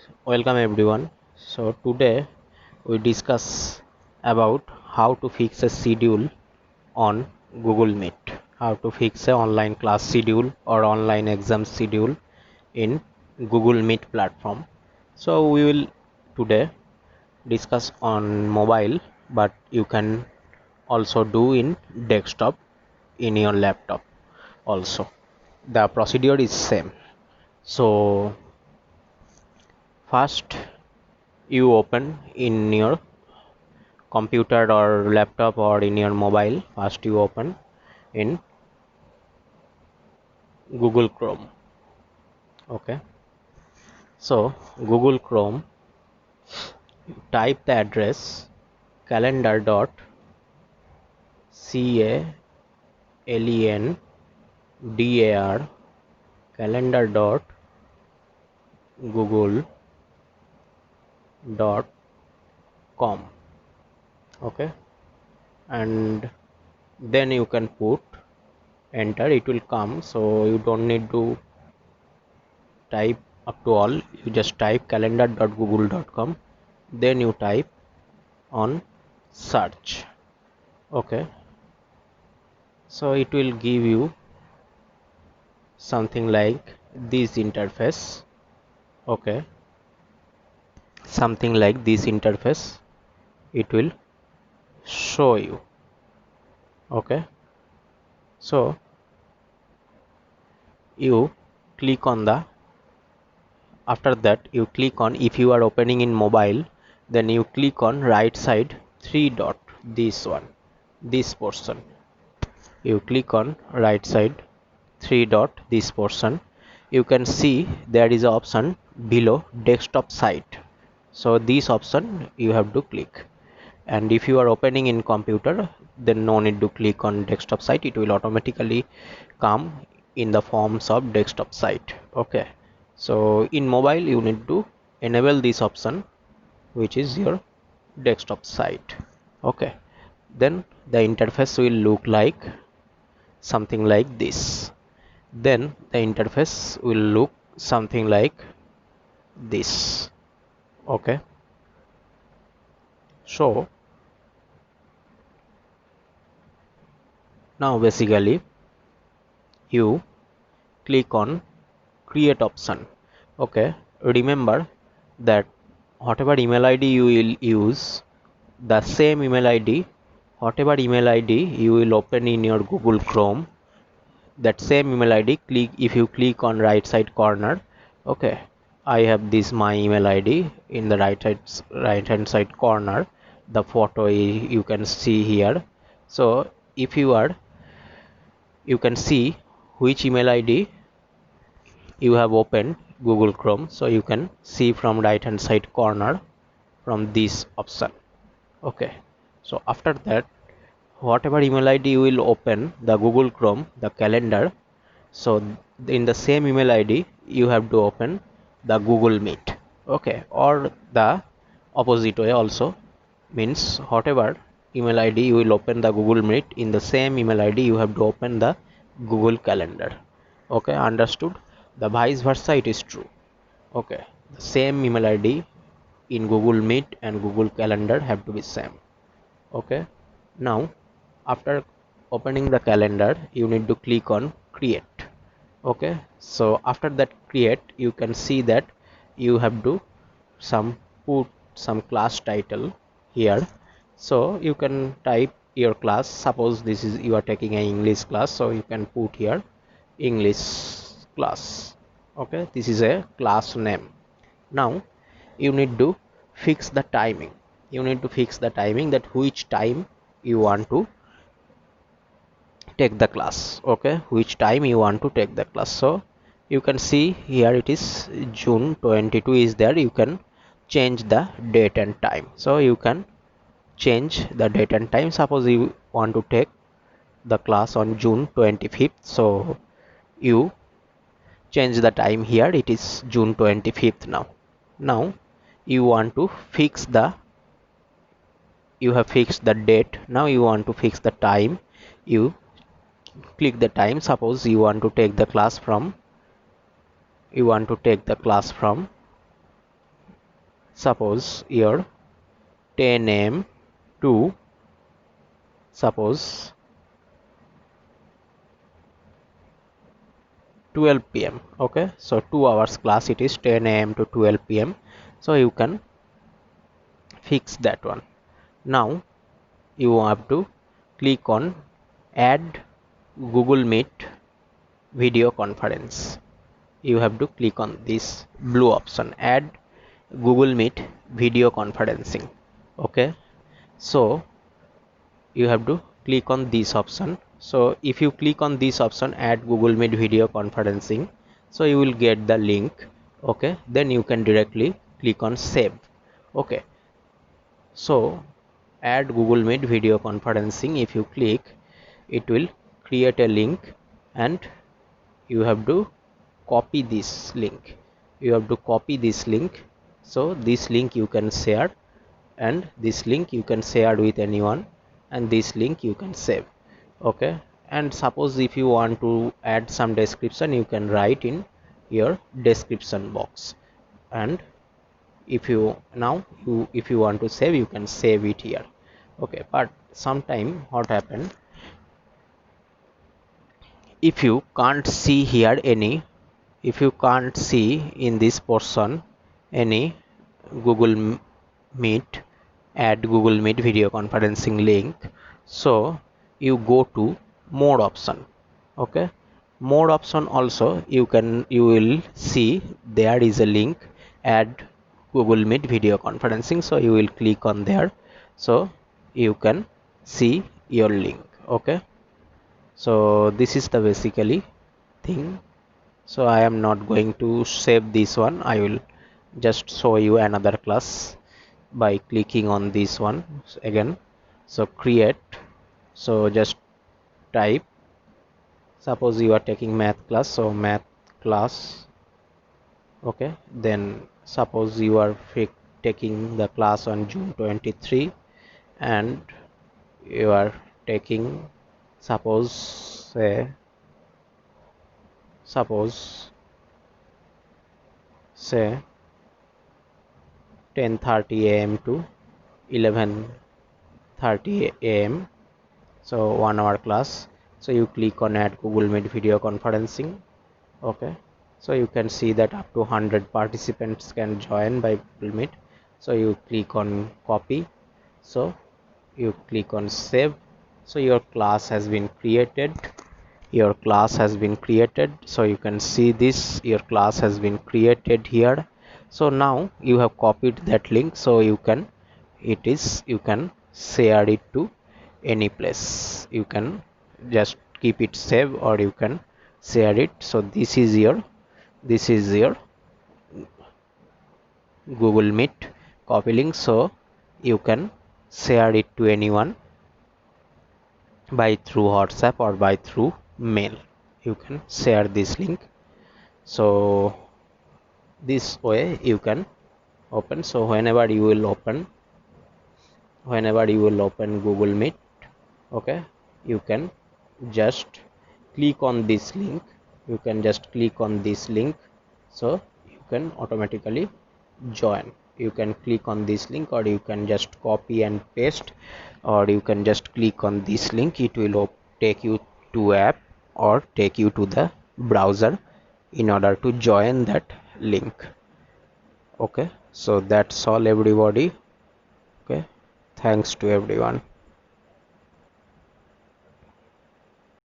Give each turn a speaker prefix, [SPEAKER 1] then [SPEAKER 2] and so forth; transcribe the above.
[SPEAKER 1] Welcome everyone. So today we discuss about how to fix a schedule on Google Meet. How to fix a online class schedule or online exam schedule in Google Meet platform. So we will today discuss on mobile, but you can also do in desktop in your laptop also. The procedure is same. So first you open in your computer or laptop or in your mobile. First you open in Google Chrome. Okay, so Google Chrome, type the address calendar.calendar calendar.google.com. Okay, and then you can put enter, it will come, so you don't need to type up to all. You just type calendar.google.com, then you type on search. Okay, so it will give you something like this interface. Okay, something like this interface it will show you. Okay, so you click on the, after that you click on, if you are opening in mobile, then you click on right side three dot, this one, this portion. You click on right side three dot, this portion. You can see there is an option below desktop site, so this option you have to click. And if you are opening in computer, then no need to click on desktop site, it will automatically come in the forms of desktop site. Okay, so in mobile you need to enable this option, which is your desktop site. Okay, then the interface will look like something like this. Then the interface will look something like this. Okay, so now basically you click on create option. Okay, remember that whatever email id you will use, the same email id, whatever email id you will open in your Google Chrome, that same email id, click, if you click on right side corner. Okay, I have this my email id in the right hand side corner, the photo you can see here. So if you are, you can see which email id you have opened Google Chrome, so you can see from right hand side corner from this option. Okay, so after that, whatever email id you will open the Google Chrome, the calendar, so in the same email id you have to open the Google Meet. Okay, or the opposite way also, means whatever email id you will open the Google Meet, in the same email id you have to open the Google Calendar. Okay, understood? The vice versa it is true. Okay, the same email id in Google Meet and Google Calendar have to be same. Okay, now after opening the calendar you need to click on create. Okay, so after that create, you can see that you have to some put some class title here. So you can type your class, suppose this is, you are taking an English class, so you can put here English class. Okay, this is a class name. Now you need to fix the timing. You need to fix the timing, that which time you want to take the class. Okay, which time you want to take the class. So you can see here it is June 22 is there. You can change the date and time, so you can change the date and time. Suppose you want to take the class on June 25th, so you change the time here, it is June 25th now. Now you want to fix the, you have fixed the date, now you want to fix the time. You click the time, suppose you want to take the class from, you want to take the class from suppose your 10 a.m. to suppose 12 p.m. okay, so 2 hours class, it is 10 a.m. to 12 p.m. so you can fix that one. Now you have to click on add Google Meet video conference. You have to click on this blue option, add Google Meet video conferencing. Okay, so you have to click on this option. So if you click on this option, add Google Meet video conferencing, so you will get the link. Okay, then you can directly click on save. Okay, so add Google Meet video conferencing, if you click, it will create a link and you have to copy this link. You have to copy this link. So this link you can share, and this link you can share with anyone, and this link you can save. Okay, and suppose if you want to add some description, you can write in your description box, and if you if you want to save, you can save it here. Okay, but sometime what happen, if you can't see here any, if you can't see in this portion any Google Meet, add Google Meet video conferencing link, so you go to more option. Okay, more option also you will see there is a link, add Google Meet video conferencing, so you will click on there, so you can see your link. Okay, so this is the basically thing. So I am not going to save this one, I will just show you another class by clicking on this one again. So create, so just type, suppose you are taking math class, so math class. Okay, then suppose you are taking the class on June 23, and you are taking, suppose say 10:30 a.m. to 11:30 a.m. so 1 hour class. So you click on add Google Meet video conferencing. Okay, so you can see that up to 100 participants can join by Google Meet. So you click on copy, so you click on save, so your class has been created. Your class has been created, so you can see this, your class has been created here. So now you have copied that link, so you can you can share it to any place. You can just keep it save, or you can share it. So this is your Google Meet copy link, so you can share it to anyone by through WhatsApp or by through mail. You can share this link, so this way you can open. So whenever you will open Google Meet, okay, you can just click on this link, so you can automatically join. You can click on this link, or you can just copy and paste, or you can just click on this link, it will take you to app or take you to the browser in order to join that link. Okay, so that's all everybody. Okay, thanks to everyone.